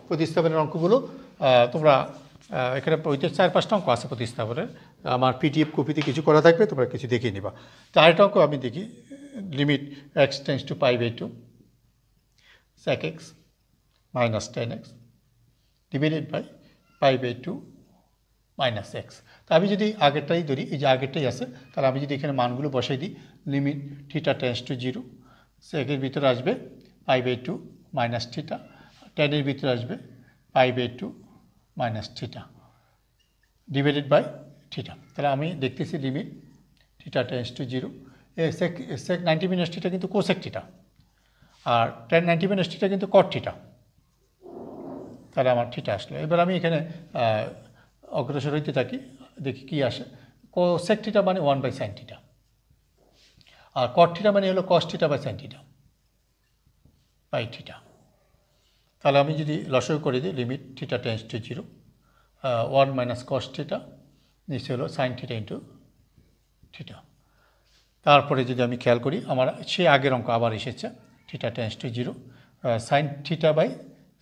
প্রতিস্থাপনের অঙ্কগুলো তোমরা এখানে ওইতে 4-5টা অঙ্ক আছে প্রতিস্থাপনের, আমার পিডিএফ কপিতে কিছু করা থাকবে, তোমরা কিছু দেখে নিবা। তো আরেকটা অঙ্ক আমি দেখি, limit x tends to π/2 sec x - tan x divided by π/2 - x। তা আমি যদি আগেরটাই ধরি, এই যে আগেরটাই আছে, তাহলে আমি যদি এখানে মানগুলো বসাই দিই, লিমিট থিটা টেন্ডস টু 0, সেকের ভিতরে আসবে π/2 - থিটা, ট্যানের ভিতরে আসবে π/2 - থিটা ডিভাইডেড বাই থিটা। তাহলে আমি দেখতেছি limit theta tends to 0, sec 90 - theta কিন্তু কোসেক থিটা, আর tan 90 - থিটা কিন্তু কট থিটা। তাহলে আমার থিটা আসলো। এবার আমি এখানে অগ্রসর হইতে থাকি, দেখি কি আসে। কোসেক থিটা মানে 1/sin থিটা, আর কট থিটা মানে হলো cos θ/sin theta by theta. তাহলে আমি যদি লসাগু করে দিই, limit theta tends to 0 1 - cos theta, নিচে হলো sin থিটা ইন্টু থিটা। তারপরে যদি আমি খেয়াল করি, আমার সে আগের অঙ্ক আবার এসেছে, theta tends to 0 sin theta by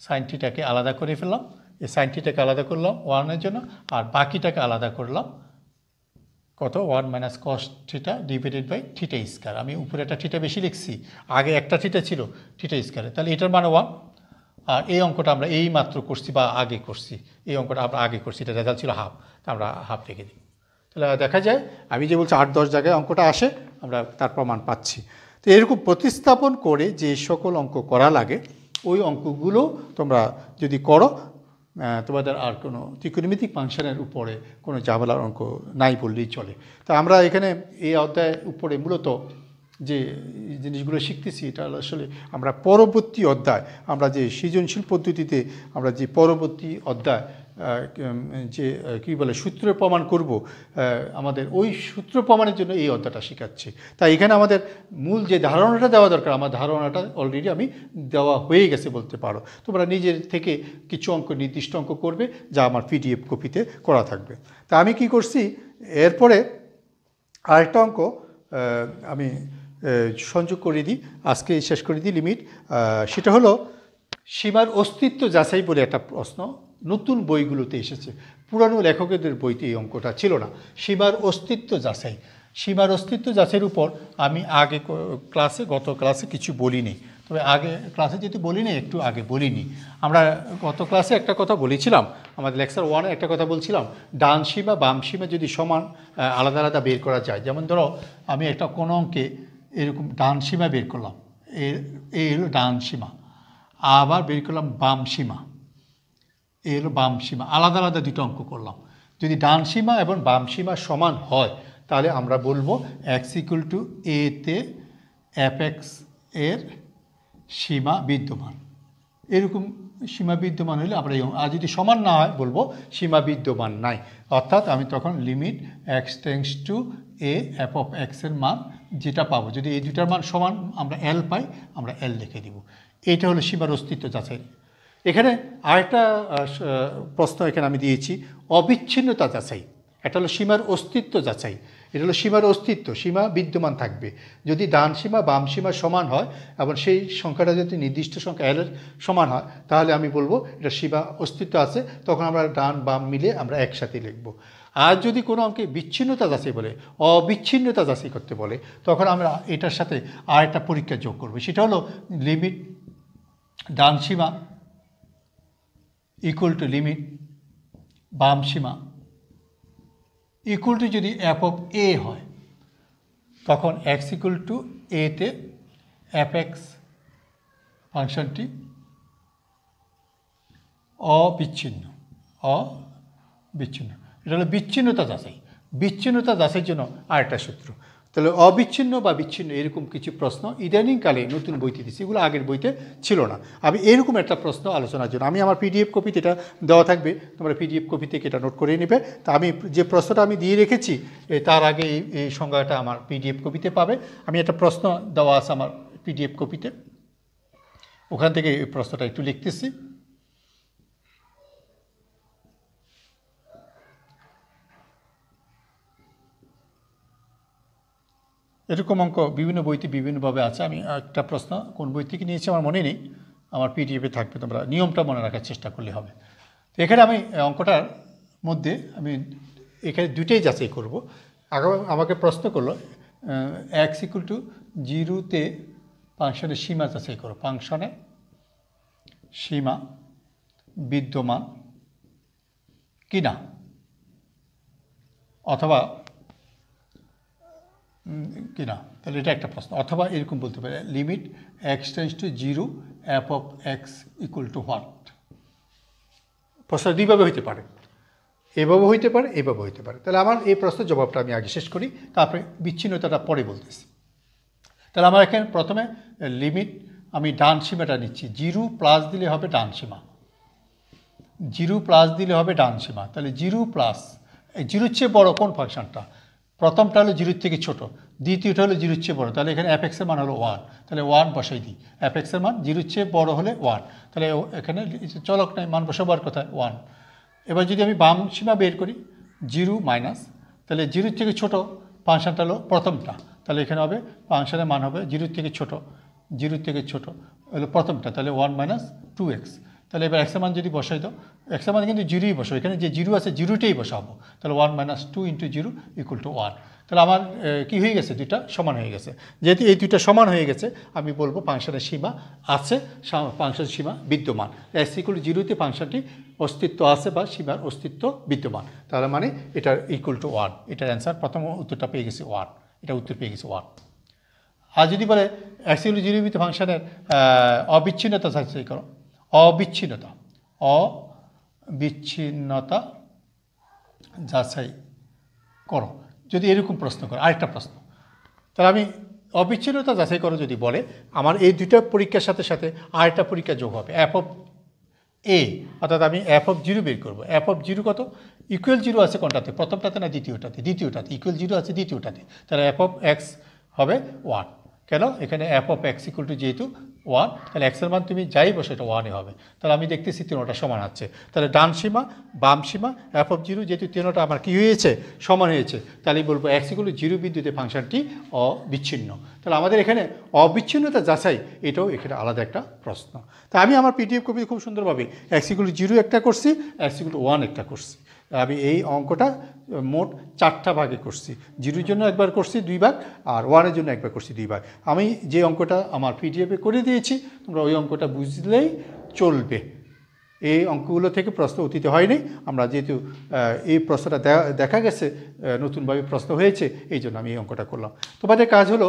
sin থিটাকে আলাদা করে ফেললাম, এই sin থিটাকে আলাদা করলাম 1-এর জন্য, আর বাকিটাকে আলাদা করলাম কত? 1 - cos theta divided by theta square. আমি উপরে একটা থিটা বেশি লিখছি, আগে একটা থিটা ছিল থিটা স্কয়ারে, তাহলে এটার মানে 1। আর এই অঙ্কটা আমরা এই মাত্র করছি বা আগে করছি, এই অঙ্কটা আমরা আগে করছি, এটা রেজাল্ট ছিল হাফ, তা আমরা হাফ রেখে দিই। তাহলে দেখা যায় আমি যে বলছি 8-10 জায়গায় অঙ্কটা আসে, আমরা তার প্রমাণ পাচ্ছি। তো এরকম প্রতিস্থাপন করে যে সকল অঙ্ক করা লাগে, ওই অঙ্কগুলো তোমরা যদি করো, তোমাদের আর কোনো ত্রিকোণমিতিক ফাংশনের উপরে কোনো ঝামেলার অঙ্ক নাই বললেই চলে। তো আমরা এখানে এই অধ্যায়ের উপরে মূলত যে জিনিসগুলো শিখতেছি, এটা আসলে আমরা পরবর্তী অধ্যায়, আমরা যে সৃজনশীল পদ্ধতিতে আমরা যে পরবর্তী অধ্যায় যে কী বলে সূত্র প্রমাণ করব, আমাদের ওই সূত্র প্রমাণের জন্য এই অধ্যায়টা শেখাচ্ছি। তাই এখানে আমাদের মূল যে ধারণাটা দেওয়া দরকার, আমার ধারণাটা অলরেডি আমি দেওয়া হয়ে গেছে বলতে পারো। তোমরা নিজের থেকে কিছু অঙ্ক, নির্দিষ্ট অঙ্ক করবে, যা আমার পিডিএফ কপিতে করা থাকবে। তা আমি কি করছি, এরপরে আরেকটা অঙ্ক আমি সংযোগ করে দিই, আজকে শেষ করে দিই লিমিট। সেটা হলো সীমার অস্তিত্ব যাচাই বলে একটা প্রশ্ন নতুন বইগুলোতে এসেছে, পুরানো লেখকদের বইতে এই অঙ্কটা ছিল না। সীমার অস্তিত্ব যাচাই, সীমার অস্তিত্ব যাচাইয়ের উপর আমি আগে গত ক্লাসে কিছু বলিনি, তবে আগে ক্লাসে যেহেতু বলিনি একটু আগে বলিনি। আমরা গত ক্লাসে একটা কথা বলেছিলাম, আমাদের লেকচার 1-এ একটা কথা বলছিলাম, ডান সীমা বাম সীমা যদি সমান আলাদা আলাদা বের করা যায়। যেমন ধরো আমি একটা কোনো অঙ্কে এরকম ডান সীমা বের করলাম, এই হলো ডান সীমা, আবার বের করলাম বাম সীমা, এই হলো বাম সীমা, আলাদা আলাদা দুটো অঙ্ক করলাম। যদি ডান সীমা এবং বাম সীমা সমান হয় তাহলে আমরা বলবো x = a তে fx এর সীমা বিদ্যমান। এরকম সীমা বিদ্যমান হলে আমরা, আর যদি সমান না হয় বলবো সীমা বিদ্যমান নাই। অর্থাৎ আমি তখন limit x tends two a f(x) এর মান যেটা পাবো, যদি এই দুটার মান সমান আমরা L পাই, আমরা L লিখে দিব। এইটা হলো সীমার অস্তিত্ব যাচাই। এখানে আরেকটা প্রশ্ন এখানে আমি দিয়েছি, অবিচ্ছিন্নতা যাচাই। এটা হলো সীমার অস্তিত্ব যাচাই, এটা হলো সীমার অস্তিত্ব, সীমা বিদ্যমান থাকবে যদি ডান সীমা বাম সীমা সমান হয় এবং সেই সংখ্যাটা যদি নির্দিষ্ট সংখ্যা L এর সমান হয় তাহলে আমি বলবো এটা সীমা অস্তিত্ব আছে, তখন আমরা ডান বাম মিলে আমরা একসাথে লিখব। আর যদি কোনো অঙ্কে বিচ্ছিন্নতা যাচাই বলে, অবিচ্ছিন্নতা যাচাই করতে বলে, তখন আমরা এটার সাথে আরেকটা পরীক্ষা যোগ করব, সেটা হলো লিমিট ডান সীমা ইকুয়াল টু লিমিট বাম সীমা ইকুয়াল টু যদি f(a) হয় তখন x = a তে fx ফাংশনটি অবিচ্ছিন্ন। এটা হলো বিচ্ছিন্নতা যাচাই। বিচ্ছিন্নতা যাচাইয়ের জন্য আরেকটা সূত্র। তাহলে অবিচ্ছিন্ন বা বিচ্ছিন্ন এরকম কিছু প্রশ্ন ইদানিংকালে নতুন বইতে দিচ্ছি, এগুলো আগের বইতে ছিল না। আমি এরকম একটা প্রশ্ন আলোচনার জন্য আমি আমার PDF কপিতে এটা দেওয়া থাকবে, তোমরা PDF কপি থেকে এটা নোট করে নেবে। তা আমি যে প্রশ্নটা আমি দিয়ে রেখেছি তার আগে এই সংজ্ঞাটা আমার PDF কপিতে পাবে। আমি একটা প্রশ্ন দেওয়া আছে আমার PDF কপিতে, ওখান থেকে এই প্রশ্নটা একটু লিখতেছি। এরকম অঙ্ক বিভিন্ন বইতে বিভিন্নভাবে আছে। আমি একটা প্রশ্ন কোন বই থেকে নিয়েছি আমার মনে নেই, আমার PDF-এ থাকবে, তোমরা নিয়মটা মনে রাখার চেষ্টা করলে হবে। তো এখানে আমি অঙ্কটার মধ্যে আমি এখানে দুইটাই যাচাই করব। আমাকে প্রশ্ন করলো x = 0 তে ফাংশনের সীমা যাচাই করো, ফাংশনের সীমা বিদ্যমান কিনা, অথবা কিনা, তাহলে এটা একটা প্রশ্ন। অথবা এরকম বলতে পারে limit x tends to 0 f(x) = what। প্রশ্ন দুইভাবে হইতে পারে, এভাবে হইতে পারে, এভাবে হইতে পারে। তাহলে আমার এই প্রশ্নের জবাবটা আমি আগে শেষ করি, তারপরে বিচ্ছিন্নতাটা পরে বলতেছি। তাহলে আমার এখানে প্রথমে লিমিট আমি ডান সীমাটা নিচ্ছি, 0+ দিলে হবে ডান সীমা, 0+ দিলে হবে ডান সীমা। তাহলে 0+, 0-র চেয়ে বড় কোন ফাংশনটা? প্রথমটা হলো 0-র থেকে ছোট, দ্বিতীয়টা হলো 0-র চেয়ে বড়, তাহলে এখানে fx এর মান হলো 1, তাহলে 1 বসাই দিই। fx এর মান 0-র চেয়ে বড় হলে 1, তাহলে এখানে চলক নাই, মান বসাবার কোথায় 1। এবার যদি আমি বাম সীমা বের করি 0-, তাহলে 0-র থেকে ছোট ফাংশনটা হলো প্রথমটা, তাহলে এখানে হবে ফাংশনের মান হবে 0-র থেকে ছোট, 0-র থেকে ছোট হলো প্রথমটা, তাহলে 1 - 2x। তাহলে এবার x এর মান যদি বসাই দাও, x এর মান কিন্তু 0ই বসাবো, এখানে যে 0 আছে 0টাই বসাবো, তাহলে 1 - 2 × 0 = 1। তাহলে আমার কি হয়ে গেছে, দুইটা সমান হয়ে গেছে। যেহেতু এই দুইটা সমান হয়ে গেছে আমি বলবো ফাংশনের সীমা আছে, ফাংশনের সীমা বিদ্যমান। x = 0 তে ফাংশনটি অস্তিত্ব আছে বা সীমার অস্তিত্ব বিদ্যমান, তাহলে মানে এটা = 1। এটার অ্যান্সার, প্রথম উত্তরটা পেয়ে গেছে 1, এটা উত্তর পেয়ে গেছে 1। আর যদি বলে x = 0 তে ফাংশনের অবিচ্ছিন্নতা যাচাই করো, অবিচ্ছিন্নতা যাচাই করো, যদি এরকম প্রশ্ন করে আরেকটা প্রশ্ন, তাহলে আমি অবিচ্ছিন্নতা যাচাই করো যদি বলে, আমার এই দুইটা পরীক্ষার সাথে সাথে আরেকটা পরীক্ষা যোগ হবে f(a), অর্থাৎ আমি f(0) বের করবো। f(0) কত? =0 আছে কোনটাতে, প্রথমটাতে না দ্বিতীয়টাতে? দ্বিতীয়টাতে। =0 আছে দ্বিতীয়টাতে, তাহলে f(x) হবে 1। কেন? এখানে f(x) যেহেতু ওয়ান, তাহলে এক্সের মান তুমি যাই বসে এটা ওয়ানই হবে। তাহলে আমি দেখতেছি তিনোটা সমান আছে, তাহলে ডান সীমা বাম সীমা এফ অফ জিরো যেহেতু তিনোটা আমার কী হয়েছে সমান হয়েছে, তাহলে আমি বলবো এক্স ইকুয়াল টু জিরো বিন্দুতে ফাংশনটি অবিচ্ছিন্ন। তাহলে আমাদের এখানে অবিচ্ছিন্নতা যাচাই এটাও এখানে আলাদা একটা প্রশ্ন। তা আমি আমার পিডিএফ কপি খুব সুন্দরভাবে এক্স ইকুয়াল টু জিরো একটা করছি, এক্স ইকুয়াল টু ওয়ান একটা করছি। আমি এই অঙ্কটা মোট 4টা ভাগে করছি, জিরোর জন্য একবার করছি 2 ভাগ, আর ওয়ানের জন্য একবার করছি 2 ভাগ। আমি যে অঙ্কটা আমার পিডিএফে করে দিয়েছি তোমরা ওই অঙ্কটা বুঝলেই চলবে। এই অঙ্কগুলো থেকে প্রশ্ন অতীতে হয়নি, আমরা যেহেতু এই প্রশ্নটা দেখা গেছে নতুনভাবে প্রশ্ন হয়েছে এই জন্য আমি এই অঙ্কটা করলাম। তোমাদের কাজ হলো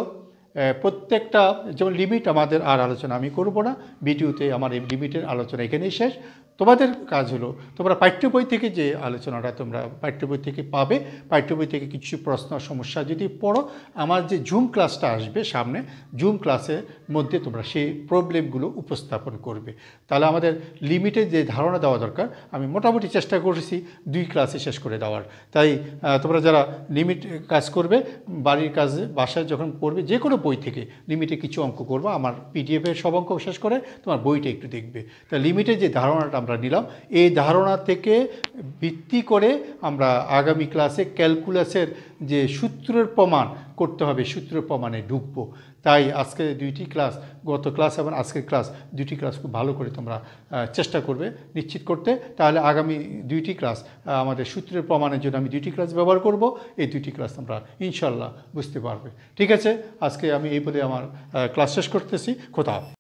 প্রত্যেকটা, যেমন লিমিট আমাদের আর আলোচনা আমি করব না, ভিডিওতে আমার এই লিমিটের আলোচনা এখানেই শেষ। তোমাদের কাজ হলো তোমরা পাঠ্য বই থেকে যে আলোচনাটা তোমরা পাঠ্য বই থেকে পাবে, পাঠ্য বই থেকে কিছু প্রশ্ন সমস্যা যদি পড়ো, আমার যে জুম ক্লাসটা আসবে সামনে, জুম ক্লাসের মধ্যে তোমরা সেই প্রবলেমগুলো উপস্থাপন করবে। তাহলে আমাদের লিমিটের যে ধারণা দেওয়া দরকার আমি মোটামুটি চেষ্টা করেছি 2 ক্লাসে শেষ করে দেওয়ার। তাই তোমরা যারা লিমিট কাজ করবে বাড়ির কাজে বাসায় যখন করবে যে কোনো বই থেকে লিমিটে কিছু অঙ্ক করবো, আমার পিডিএফের সব অঙ্ক শেষ করে তোমার বইটা একটু দেখবে। তা লিমিটের যে ধারণাটা আমরা নিলাম, এই ধারণা থেকে ভিত্তি করে আমরা আগামী ক্লাসে ক্যালকুলাসের যে সূত্রের প্রমাণ করতে হবে সূত্রের প্রমাণে ঢুকবো। তাই আজকে 2টি ক্লাস, গত ক্লাস এবং আজকের ক্লাস 2টি ক্লাস খুব ভালো করে তোমরা চেষ্টা করবে নিশ্চিত করতে। তাহলে আগামী 2টি ক্লাস আমাদের সূত্রের প্রমাণের জন্য আমি 2টি ক্লাস ব্যবহার করব, এই 2টি ক্লাস তোমরা ইনশাল্লাহ বুঝতে পারবে। ঠিক আছে, আজকে আমি এই বলে আমার ক্লাস শেষ করতেছি। খোদা হাফেজ।